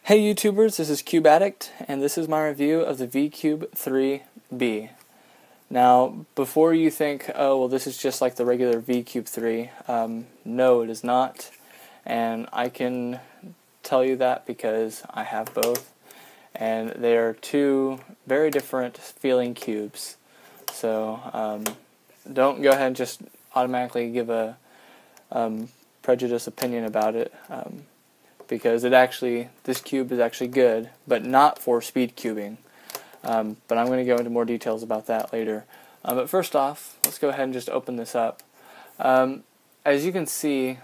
Hey YouTubers, this is Cube Addict, and this is my review of the VCube 3B. Now, before you think, oh, well, this is just like the regular VCube 3, no, it is not, and I can tell you that because I have both, and they are two very different feeling cubes, so don't go ahead and just automatically give a prejudiced opinion about it. Because this cube is actually good, but not for speed cubing. But I'm going to go into more details about that later. But first off, let's go ahead and just open this up. As you can see,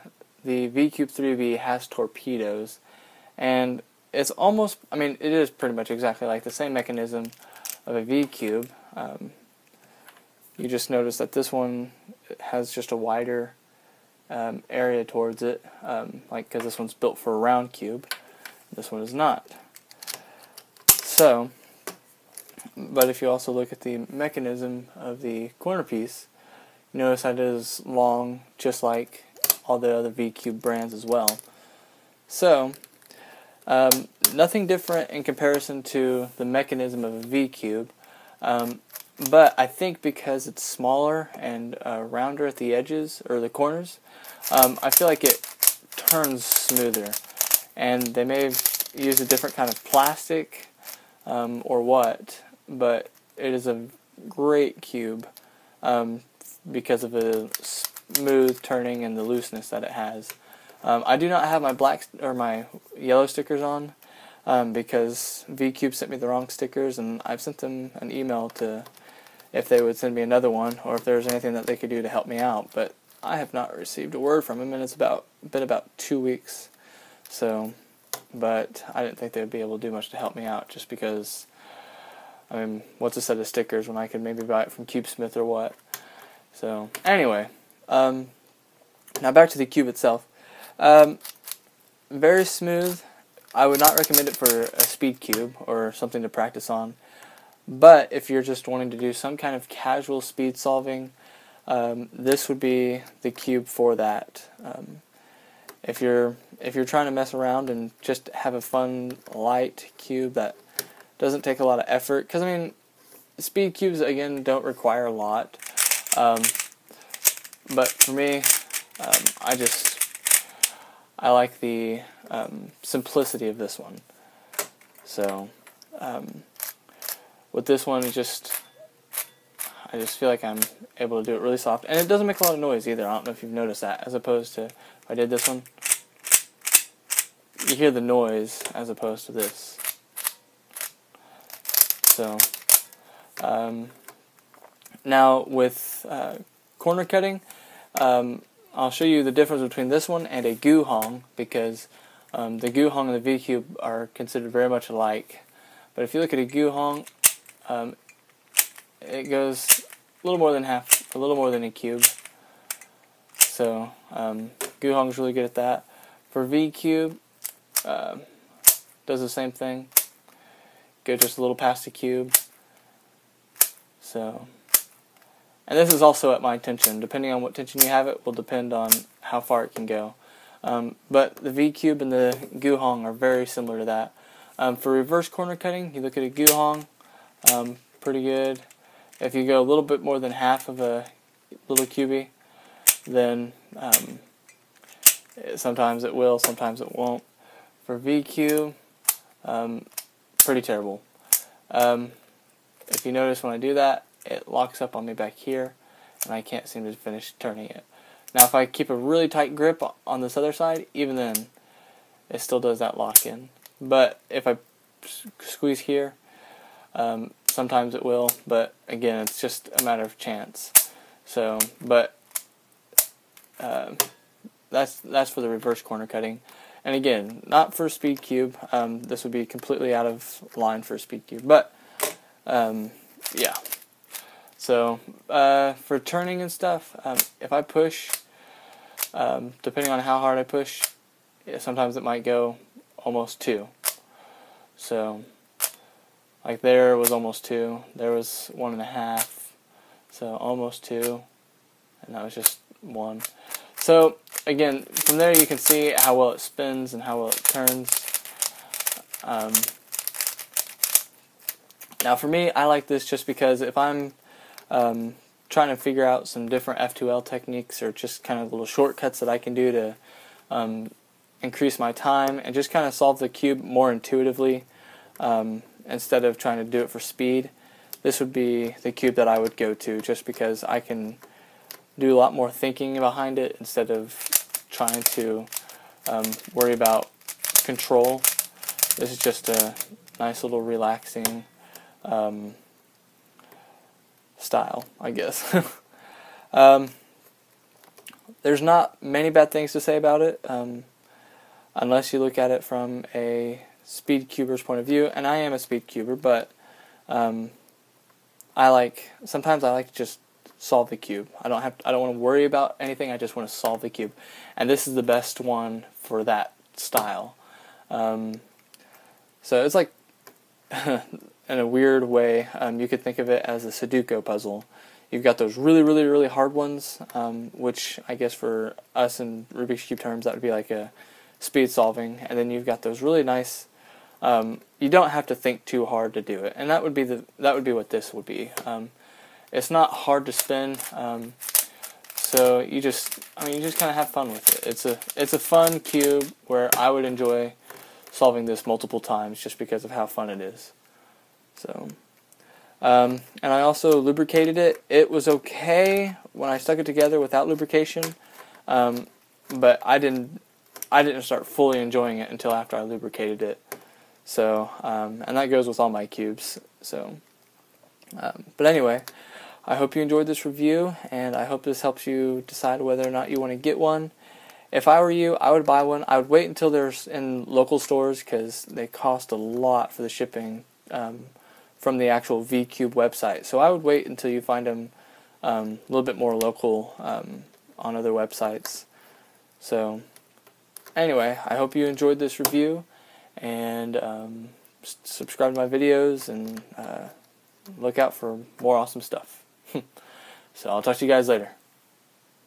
the VCube 3B has torpedoes, and it's almost, it is pretty much exactly like the same mechanism of a VCube. You just notice that this one has just a wider area towards it, because this one's built for a round cube. This one is not. So, but if you also look at the mechanism of the corner piece, you notice that it is long, just like all the other VCube brands as well. So, nothing different in comparison to the mechanism of a VCube, but I think because it's smaller and rounder at the edges, or the corners, I feel like it turns smoother. And they may have used a different kind of plastic, or what, but it is a great cube because of the smooth turning and the looseness that it has. I do not have my my yellow stickers on because VCube sent me the wrong stickers, and I've sent them an email to if they would send me another one, or if there's anything that they could do to help me out, but I have not received a word from them, and it's been about 2 weeks. So, but I didn't think they would be able to do much to help me out, just because, what's a set of stickers when I could maybe buy it from CubeSmith or what? So, anyway, now back to the cube itself. Very smooth. I would not recommend it for a speed cube or something to practice on. But if you're just wanting to do some kind of casual speed solving, this would be the cube for that. If you're trying to mess around and just have a fun, light cube that doesn't take a lot of effort, because speed cubes again don't require a lot. But for me, I like the simplicity of this one. So. With this one, I just feel like I'm able to do it really soft. And it doesn't make a lot of noise either. I don't know if you've noticed that. As opposed to, if I did this one, you hear the noise as opposed to this. So, now with corner cutting, I'll show you the difference between this one and a Guhong, because the Guhong and the VCube are considered very much alike. But if you look at a Guhong, it goes a little more than a cube. So Guhong's really good at that. For VCube, does the same thing. Go just a little past the cube. So, and this is also at my tension. Depending on what tension you have, it will depend on how far it can go. But the VCube and the Guhong are very similar to that. For reverse corner cutting, you look at a Guhong, pretty good. If you go a little bit more than half of a little cubie, then sometimes it will, sometimes it won't. For VCube, pretty terrible. If you notice when I do that, it locks up on me back here, and I can't seem to finish turning it. Now if I keep a really tight grip on this other side, even then, it still does that lock-in. But if I squeeze here, sometimes it will, but again, it's just a matter of chance. So, but that's for the reverse corner cutting. And again, not for speed cube. This would be completely out of line for a speed cube. But yeah. So for turning and stuff, if I push, depending on how hard I push, sometimes it might go almost 2. So, like there was almost 2, there was 1.5, so almost 2, and that was just 1. So again, from there you can see how well it spins and how well it turns. Now for me, I like this just because if I'm trying to figure out some different F2L techniques or just kind of little shortcuts that I can do to increase my time and just kind of solve the cube more intuitively instead of trying to do it for speed, this would be the cube that I would go to, just because I can do a lot more thinking behind it instead of trying to worry about control. This is just a nice little relaxing style, I guess. There's not many bad things to say about it, unless you look at it from a speed cuber's point of view, and I am a speed cuber, but sometimes I like to just solve the cube. I don't want to worry about anything. I just want to solve the cube, and this is the best one for that style. So it's like, in a weird way, you could think of it as a Sudoku puzzle. You've got those really, really, really hard ones, which I guess for us in Rubik's Cube terms, that would be like a speed solving. And then you've got those really nice, you don't have to think too hard to do it. And that would be what this would be. It's not hard to spin, so you just kind of have fun with it. It's a fun cube where I would enjoy solving this multiple times just because of how fun it is. So, and I also lubricated it. It was okay when I stuck it together without lubrication, but I didn't start fully enjoying it until after I lubricated it. So, and that goes with all my cubes. So, but anyway, I hope you enjoyed this review, and I hope this helps you decide whether or not you want to get one. If I were you, I would buy one. I would wait until they're in local stores because they cost a lot for the shipping from the actual VCube website. So I would wait until you find them a little bit more local on other websites. So anyway, I hope you enjoyed this review, and subscribe to my videos, and look out for more awesome stuff. So I'll talk to you guys later.